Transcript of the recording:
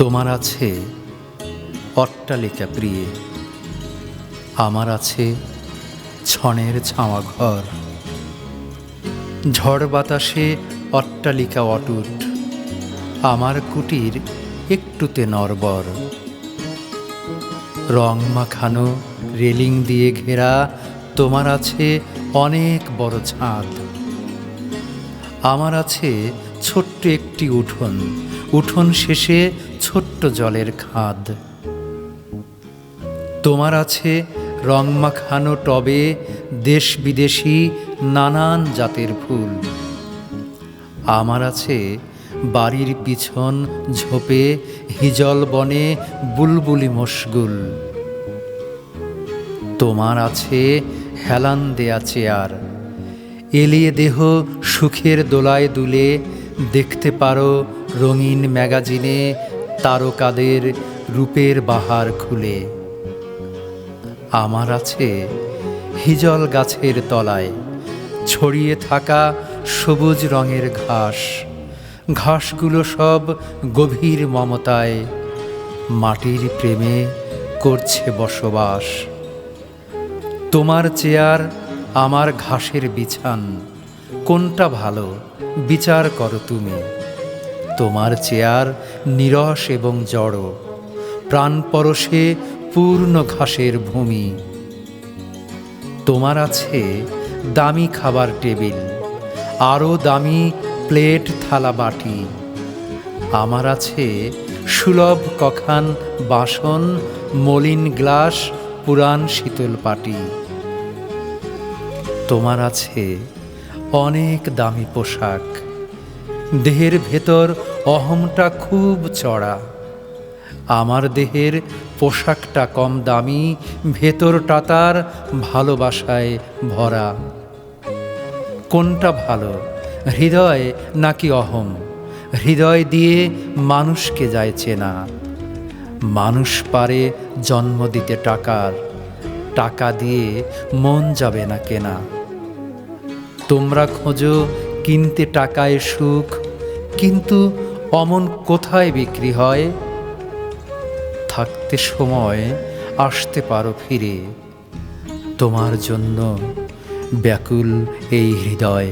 তোমার আছে অট্টালিকা প্রিয়ে, আমার আছে ছনের ছাওয়া ঘর। ঝড় বাতাসে অট্টালিকা অটুট, আমার কুটির একটুতে নড়বর। রং মাখানো রেলিং দিয়ে ঘেরা, তোমার আছে অনেক বড় ছাদ। আমার আছে ছোট্ট একটি উঠোন, উঠোন শেষে ছোট্ট জলের খাদ। তোমার আছে রং মাখানো টবে দেশ বিদেশি নানান জাতের ফুল। আমার আছে বাড়ির পিছন ঝোপে হিজল বনে বুলবুলি মশগুল। তোমার আছে হেলান দেয়া চেয়ার, এলিয়ে দেহ সুখের দোলায় দুলে দেখতে পারো রঙিন ম্যাগাজিনে তারকাদের রূপের বাহার খুলে। আমার আছে হিজল গাছের তলায় ছড়িয়ে থাকা সবুজ রঙের ঘাস, ঘাসগুলো সব গভীর মমতায় মাটির প্রেমে করছে বসবাস। তোমার চেয়ার আমার ঘাসের বিছান, কোনটা ভালো বিচার করো তুমি। তোমার চেয়ার নীরস এবং জড়, প্রাণ পরশে পূর্ণ ঘাসের ভূমি। তোমার আছে দামি খাবার টেবিল, আরও দামি প্লেট থালা বাটি। আমার আছে সুলভ কখান বাসন, মলিন গ্লাস, পুরান শীতল পাটি। তোমার আছে অনেক দামি পোশাক, দেহের ভেতর অহংটা খুব চড়া। আমার দেহের পোশাকটা কম দামি, ভেতরটা তার ভালোবাসায় ভরা। কোনটা ভালো, হৃদয় নাকি অহং? হৃদয় দিয়ে মানুষকে যায় চেনা। মানুষ পারে জন্ম দিতে টাকার, টাকা দিয়ে মন যাবে না কেনা। তোমরা খোঁজো কিনতে টাকায় সুখ, কিন্তু অমন কোথায় বিক্রি হয়? থাকতে সময় আসতে পারো ফিরে, তোমার জন্য ব্যাকুল এই হৃদয়।